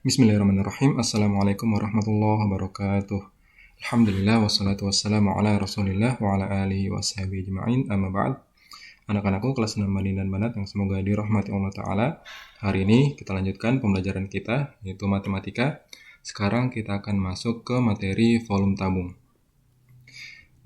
Bismillahirrahmanirrahim. Assalamualaikum warahmatullahi wabarakatuh. Alhamdulillah wassalatu wassalamu ala rasulillah wa ala alihi wa sahbihi ajma'in, amma ba'd. Anak-anakku kelas 6 Bani dan Banat yang semoga dirahmati Allah Ta'ala. Hari ini kita lanjutkan pembelajaran kita, yaitu matematika. Sekarang kita akan masuk ke materi volume tabung.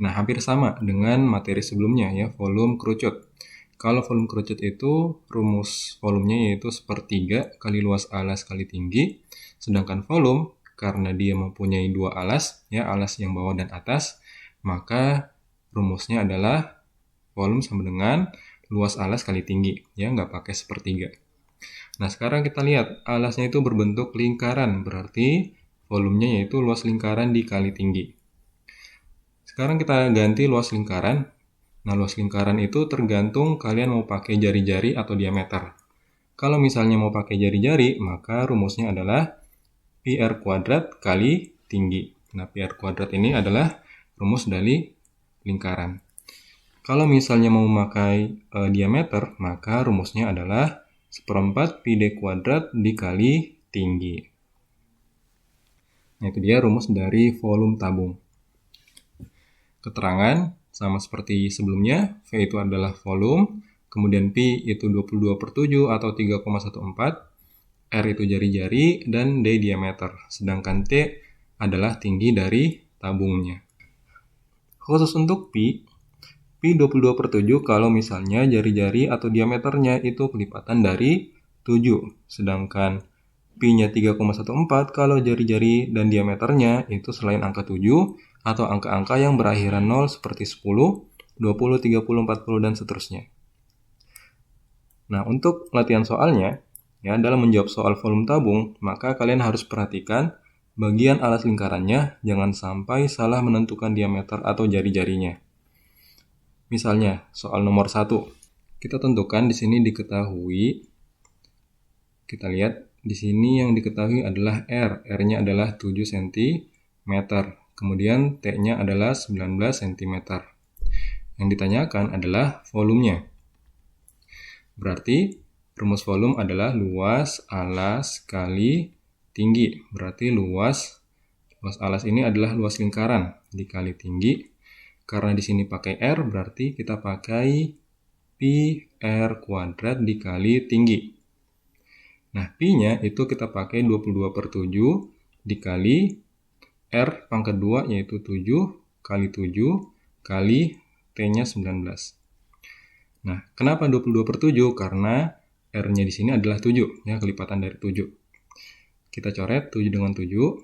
Nah, hampir sama dengan materi sebelumnya ya, volume kerucut. Kalau volume kerucut itu rumus volumenya yaitu sepertiga kali luas alas kali tinggi. Sedangkan volume karena dia mempunyai dua alas, ya alas yang bawah dan atas, maka rumusnya adalah volume sama dengan luas alas kali tinggi, ya nggak pakai sepertiga. Nah sekarang kita lihat alasnya itu berbentuk lingkaran, berarti volumenya yaitu luas lingkaran dikali tinggi. Sekarang kita ganti luas lingkaran. Nah, luas lingkaran itu tergantung kalian mau pakai jari-jari atau diameter. Kalau misalnya mau pakai jari-jari, maka rumusnya adalah pi r kuadrat kali tinggi. Nah, pi r kuadrat ini adalah rumus dari lingkaran. Kalau misalnya mau memakai diameter, maka rumusnya adalah 1/4 pi d kuadrat dikali tinggi. Nah, itu dia rumus dari volume tabung. Keterangan sama seperti sebelumnya, V itu adalah volume, kemudian Pi itu 22/7 atau 3,14, R itu jari-jari, dan D diameter. Sedangkan T adalah tinggi dari tabungnya. Khusus untuk Pi 22/7 kalau misalnya jari-jari atau diameternya itu kelipatan dari 7. Sedangkan Pi-nya 3,14 kalau jari-jari dan diameternya itu selain angka 7 atau angka-angka yang berakhiran 0 seperti 10, 20, 30, 40, dan seterusnya. Nah, untuk latihan soalnya, ya dalam menjawab soal volume tabung, maka kalian harus perhatikan bagian alas lingkarannya, jangan sampai salah menentukan diameter atau jari-jarinya. Misalnya, soal nomor 1, kita tentukan di sini diketahui, kita lihat di sini yang diketahui adalah R. R-nya adalah 7 cm. Kemudian T-nya adalah 19 cm. Yang ditanyakan adalah volumenya. Berarti rumus volume adalah luas alas kali tinggi. Berarti luas alas ini adalah luas lingkaran dikali tinggi. Karena di sini pakai R, berarti kita pakai pi R kuadrat dikali tinggi. Nah, Pi-nya itu kita pakai 22/7 dikali R pangkat 2 yaitu 7 kali 7 kali T-nya 19. Nah, kenapa 22/7? Karena R-nya di sini adalah 7, ya kelipatan dari 7. Kita coret 7 dengan 7,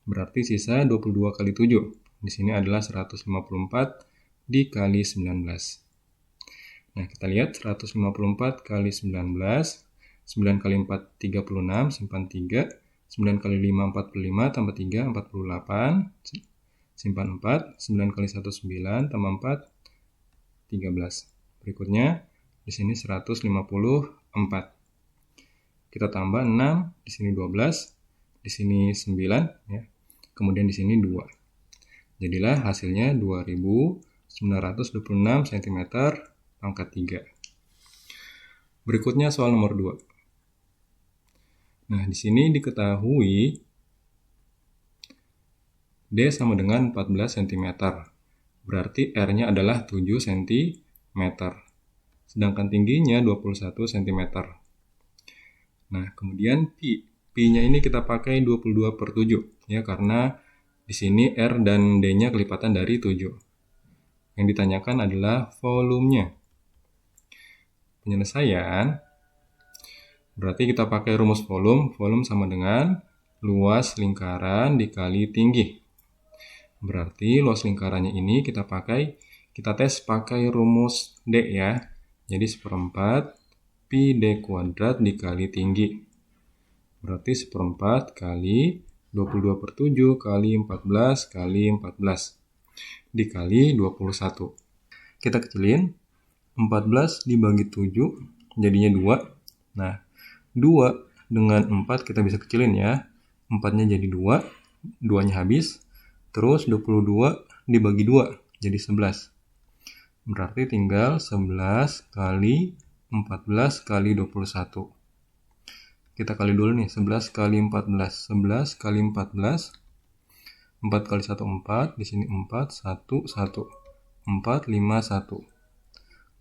berarti sisa 22 kali 7. Di sini adalah 154 dikali 19. Nah, kita lihat 154 kali 19, 9 kali 4, 36, simpan 3. 9 kali 5, 45, tambah 3, 48, simpan 4, 9 kali 1, 9, tambah 4, 13. Berikutnya, di sini 154. Kita tambah 6, di sini 12, di sini 9, ya. Kemudian di sini 2. Jadilah hasilnya 2926 cm pangkat 3. Berikutnya soal nomor 2. Nah, di sini diketahui D sama dengan 14 cm. Berarti R-nya adalah 7 cm. Sedangkan tingginya 21 cm. Nah, kemudian Pi-nya ini kita pakai 22/7 ya karena di sini R dan D-nya kelipatan dari 7. Yang ditanyakan adalah volumenya. Penyelesaian berarti kita pakai rumus volume. Volume sama dengan luas lingkaran dikali tinggi. Berarti luas lingkarannya ini kita tes pakai rumus D ya. Jadi 1/4 pi D kuadrat dikali tinggi. Berarti 1/4 kali 22/7 kali 14 kali 14 dikali 21. Kita kecilin. 14 dibagi 7 jadinya 2. Nah, 2 dengan 4 kita bisa kecilin ya. 4-nya jadi 2, 2-nya habis. Terus 22 dibagi 2 jadi 11. Berarti tinggal 11 kali 14 kali 21. Kita kali dulu nih, 11 kali 14. 11 kali 14. 4 kali 1, 4. Di sini 4, 1, 1. 4, 5, 1.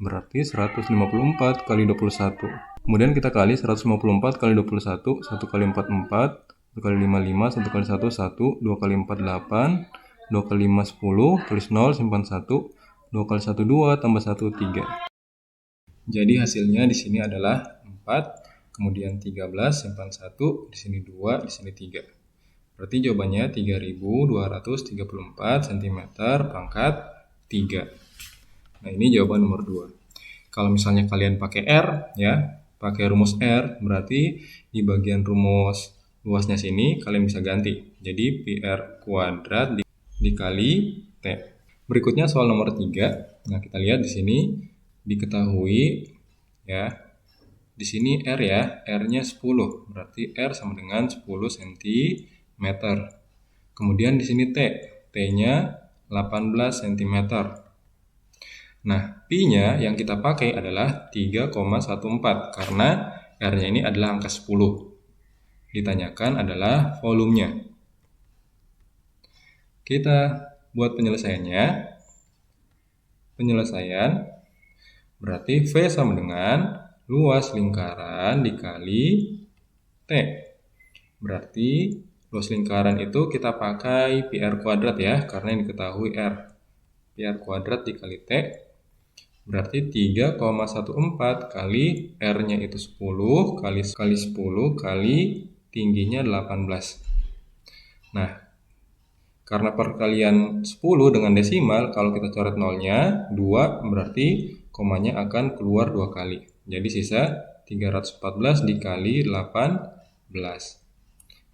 Berarti 154 kali 21. Kemudian kita kali 154 kali 21. 1 kali 4, 4. 1 kali 5, 5. 1 kali 1, 1. 2 kali 4, 8. 2 kali 5, 10. Tulis 0, simpan 1. 2 kali 1, 2. Tambah 1, 3. Jadi hasilnya di sini adalah 4. Kemudian 13, simpan 1, di sini 2, di sini 3. Berarti jawabannya 3234 cm pangkat 3. Nah, ini jawaban nomor 2. Kalau misalnya kalian pakai R, ya, pakai rumus R, berarti di bagian rumus luasnya sini kalian bisa ganti. Jadi PR kuadrat dikali T. Berikutnya soal nomor 3. Nah, kita lihat di sini diketahui, ya, di sini R ya, R-nya 10, berarti R sama dengan 10 cm. Kemudian di sini T, T-nya 18 cm. Nah, Pi-nya yang kita pakai adalah 3,14 karena R-nya ini adalah angka 10. Ditanyakan adalah volumenya. Kita buat penyelesaiannya. Penyelesaian berarti V sama dengan luas lingkaran dikali T. Berarti luas lingkaran itu kita pakai PR kuadrat ya, karena yang diketahui R. PR kuadrat dikali T. Berarti 3,14 kali R-nya itu 10 kali 10 kali tingginya 18. Nah, karena perkalian 10 dengan desimal, kalau kita coret nolnya 2, berarti komanya akan keluar 2 kali. Jadi sisa 314 dikali 18.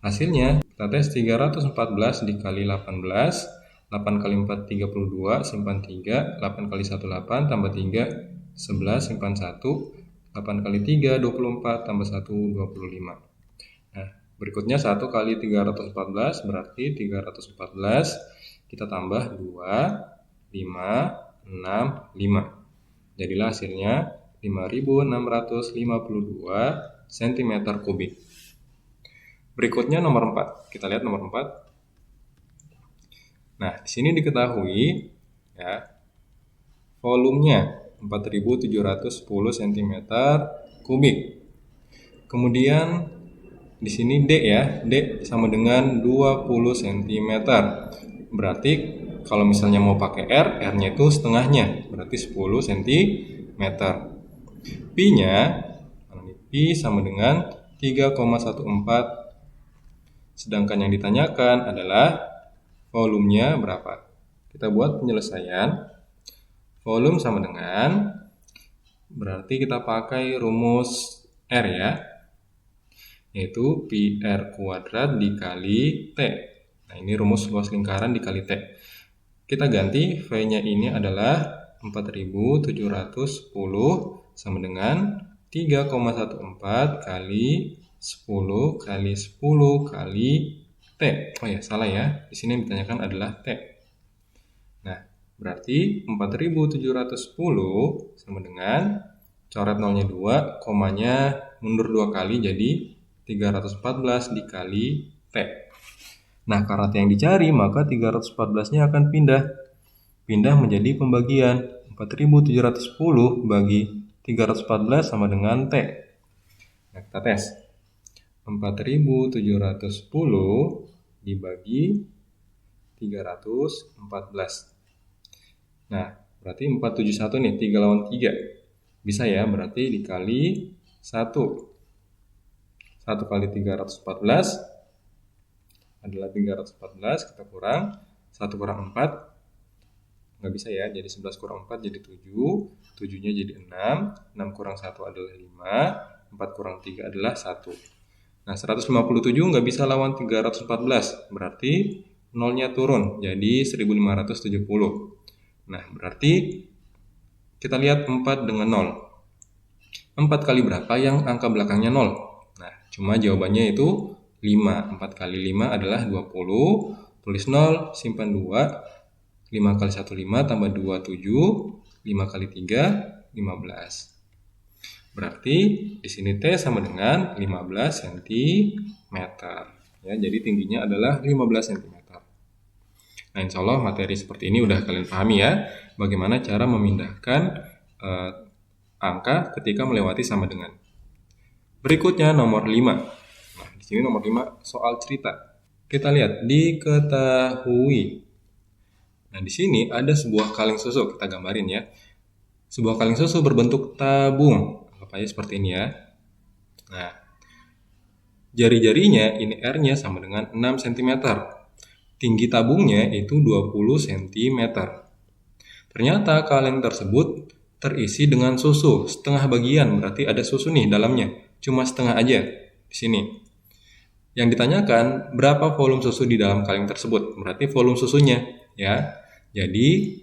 Hasilnya, kita tes 314 dikali 18. 8 kali 4, 32, simpan 3. 8 kali 1, 8, tambah 3, 11, simpan 1. 8 kali 3, 24, tambah 1, 25. Nah, berikutnya 1 kali 314, berarti 314. Kita tambah 2, 5, 6, 5. Jadilah hasilnya 5.652 cm kubik. Berikutnya nomor 4. Kita lihat nomor 4. Nah, di sini diketahui ya, volumenya 4.710 cm kubik. Kemudian di sini D ya, D sama dengan 20 cm. Berarti kalau misalnya mau pakai R, R-nya itu setengahnya, berarti 10 cm. Pi-nya, Pi sama dengan 3,14. Sedangkan yang ditanyakan adalah volumenya berapa. Kita buat penyelesaian. Volume sama dengan, berarti kita pakai rumus R ya, yaitu PR kuadrat dikali T. Nah, ini rumus luas lingkaran dikali T. Kita ganti, V-nya ini adalah 4.710 sama dengan 3,14 kali 10 kali 10 kali T. Oh ya, salah ya. Di sini yang ditanyakan adalah T. Nah, berarti 4.710 sama dengan, coret nolnya 2, komanya mundur 2 kali, jadi 314 dikali T. Nah, karena T yang dicari, maka 314-nya akan pindah menjadi pembagian. 4.710 bagi 314 sama dengan T. Nah, kita tes. 4.710 dibagi 314. Nah, berarti 471 nih, 3 lawan 3. Bisa ya, berarti dikali 1. 1 kali 314 adalah 314, kita kurang. 1 kurang 4, nggak bisa ya, jadi 11 kurang 4 jadi 7. 7-nya jadi 6. 6 kurang 1 adalah 5. 4 kurang 3 adalah 1. Nah, 157 nggak bisa lawan 314, berarti nolnya turun, jadi 1570. Nah, berarti kita lihat 4 dengan 0. 4 kali berapa yang angka belakangnya 0? Nah, cuma jawabannya itu 5. 4 kali 5 adalah 20. Tulis 0, simpan 2. 5 kali 1, 5, tambah 2, 7. 5 kali 3, 15. Berarti di sini T sama dengan 15 cm. Ya, jadi tingginya adalah 15 cm. Nah, insya Allah materi seperti ini udah kalian pahami ya, bagaimana cara memindahkan angka ketika melewati sama dengan. Berikutnya nomor 5. Nah, di sini nomor 5 soal cerita. Kita lihat diketahui. Nah, di sini ada sebuah kaleng susu, kita gambarin ya. Sebuah kaleng susu berbentuk tabung. Anggap aja seperti ini ya. Nah, jari-jarinya ini R-nya sama dengan 6 cm. Tinggi tabungnya itu 20 cm. Ternyata kaleng tersebut terisi dengan susu setengah bagian, berarti ada susu nih dalamnya, cuma setengah aja di sini. Yang ditanyakan berapa volume susu di dalam kaleng tersebut, berarti volume susunya ya. Jadi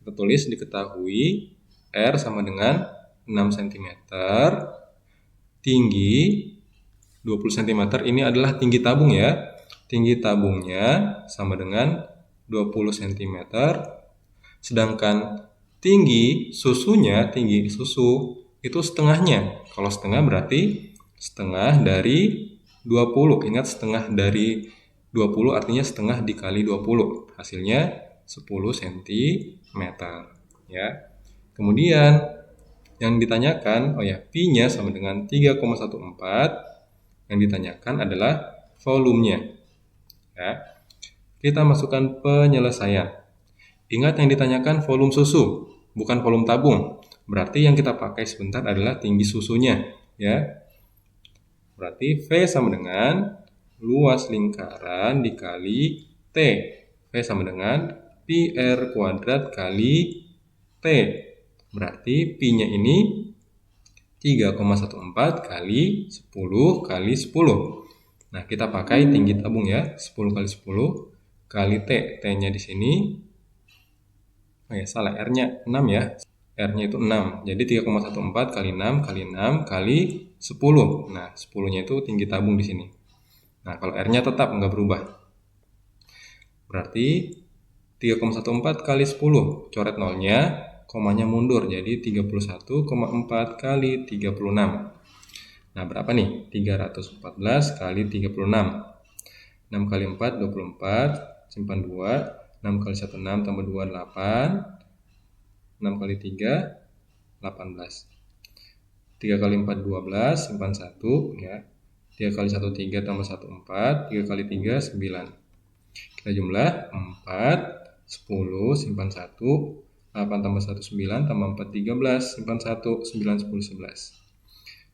kita tulis diketahui R sama dengan 6 cm, tinggi 20 cm, ini adalah tinggi tabung ya. Tinggi tabungnya sama dengan 20 cm, sedangkan tinggi susunya, tinggi susu itu setengahnya. Kalau setengah berarti setengah dari 20. Ingat, setengah dari 20 artinya setengah dikali 20. Hasilnya 10 cm ya. Kemudian yang ditanyakan, pi-nya sama dengan 3,14. Yang ditanyakan adalah volumenya. Ya. Kita masukkan penyelesaian. Ingat, yang ditanyakan volume susu, bukan volume tabung. Berarti yang kita pakai sebentar adalah tinggi susunya, ya. Berarti V sama dengan luas lingkaran dikali T. V sama dengan pi R kuadrat kali T. Berarti pi-nya ini 3,14 kali 10 kali 10. Nah, kita pakai tinggi tabung ya, 10 kali 10 kali T. T-nya di sini, R-nya 6 ya. R-nya itu 6. Jadi 3,14 kali 6 kali 6 kali 10. Nah, 10-nya itu tinggi tabung di sini. Nah, kalau R-nya tetap nggak berubah. Berarti 3,14 kali 10. Coret nolnya, komanya mundur. Jadi 31,4 kali 36. Nah, berapa nih? 314 kali 36. 6 kali 4, 24. Simpan 2. 6 kali 1, 6. Tambah 2, 8. 6 kali 3, 18. 3 kali 4, 12. Simpan 1. Ya. 3 kali 1, 3. Tambah 1, 4. 3 kali 3, 9. Kita jumlah 4, 10. Simpan 1. 8 tambah 1, 9. Tambah 4, 13. Simpan 1. 9, 10, 11.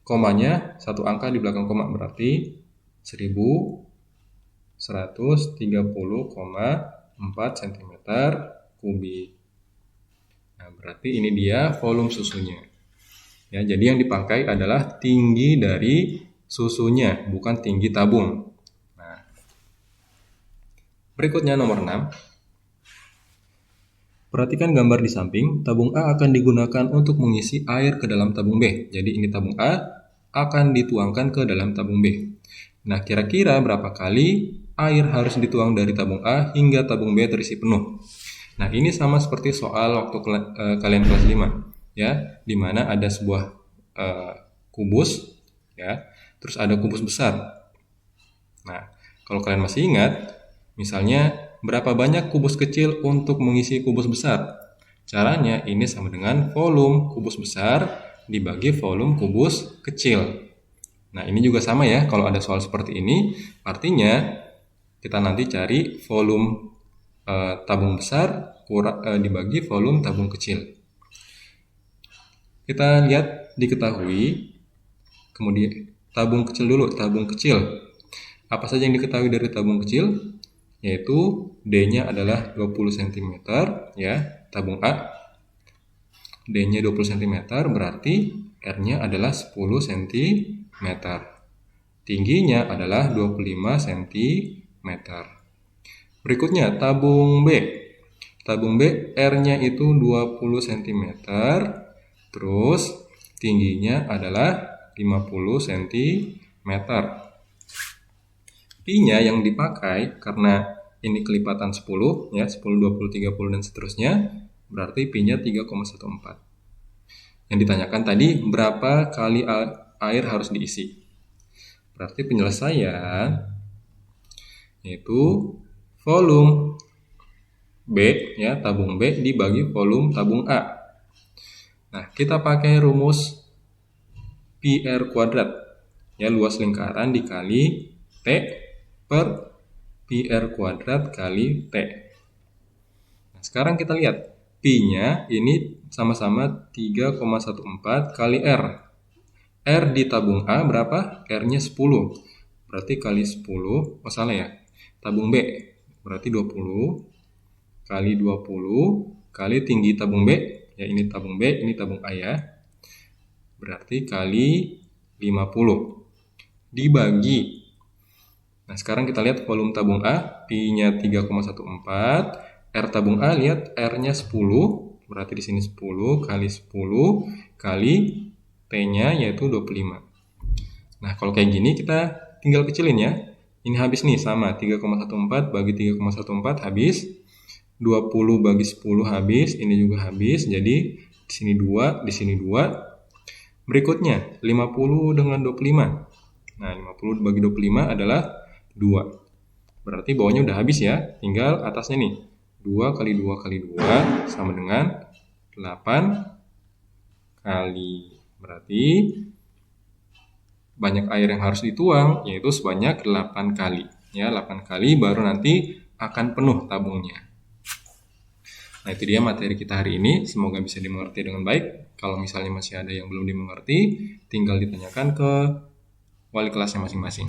Komanya satu angka di belakang koma, berarti 1130,4 cm kubik. Nah, berarti ini dia volume susunya. Ya, jadi yang dipakai adalah tinggi dari susunya, bukan tinggi tabung. Nah, berikutnya nomor 6. Perhatikan gambar di samping, tabung A akan digunakan untuk mengisi air ke dalam tabung B. Jadi ini tabung A akan dituangkan ke dalam tabung B. Nah, kira-kira berapa kali air harus dituang dari tabung A hingga tabung B terisi penuh? Nah, ini sama seperti soal waktu kalian kelas 5, ya, di mana ada sebuah kubus, ya, terus ada kubus besar. Nah, kalau kalian masih ingat, misalnya berapa banyak kubus kecil untuk mengisi kubus besar? Caranya ini sama dengan volume kubus besar dibagi volume kubus kecil. Nah, ini juga sama ya, kalau ada soal seperti ini, artinya kita nanti cari volume tabung besar dibagi volume tabung kecil. Kita lihat diketahui, kemudian tabung kecil dulu, tabung kecil. Apa saja yang diketahui dari tabung kecil? Yaitu D-nya adalah 20 cm, ya, tabung A. D-nya 20 cm, berarti R-nya adalah 10 cm. Tingginya adalah 25 cm. Berikutnya, tabung B. Tabung B, R-nya itu 20 cm, terus tingginya adalah 50 cm. Pi-nya yang dipakai, karena ini kelipatan 10, ya, 10, 20, 30, dan seterusnya, berarti pi-nya 3,14. Yang ditanyakan tadi berapa kali air harus diisi. Berarti penyelesaian yaitu volume B, ya, tabung B dibagi volume tabung A. Nah, kita pakai rumus pi R kuadrat, ya, luas lingkaran dikali T per pi R kuadrat kali T. Nah, sekarang kita lihat pi-nya ini sama-sama 3,14 kali R. R di tabung A berapa? R-nya 10. Berarti kali 10, oh salah ya, tabung B. Berarti 20 kali 20 kali tinggi tabung B, ya ini tabung B, ini tabung A ya. Berarti kali 50 dibagi. Nah, sekarang kita lihat volume tabung A, pi-nya 3,14, R tabung A, lihat R-nya 10, berarti di sini 10 kali 10 kali T-nya yaitu 25. Nah, kalau kayak gini kita tinggal kecilin ya. Ini habis nih, sama 3,14 bagi 3,14 habis. 20 bagi 10 habis, ini juga habis. Jadi di sini 2, di sini 2. Berikutnya 50 dengan 25. Nah, 50 bagi 25 adalah 2. Berarti bawahnya udah habis ya. Tinggal atasnya nih. 2 kali 2 kali 2 sama dengan 8 kali. Berarti banyak air yang harus dituang, yaitu sebanyak 8 kali. Ya, 8 kali baru nanti akan penuh tabungnya. Nah, itu dia materi kita hari ini. Semoga bisa dimengerti dengan baik. Kalau misalnya masih ada yang belum dimengerti, tinggal ditanyakan ke wali kelasnya masing-masing.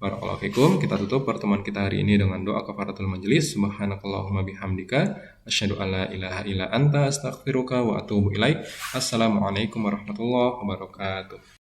Barakallahu fikum. Kita tutup pertemuan kita hari ini dengan doa kafaratul majelis. Subhanakallahumma bihamdika asyhadu an la ilaha illa anta astaghfiruka wa atubu ilaik. Assalamualaikum warahmatullahi wabarakatuh.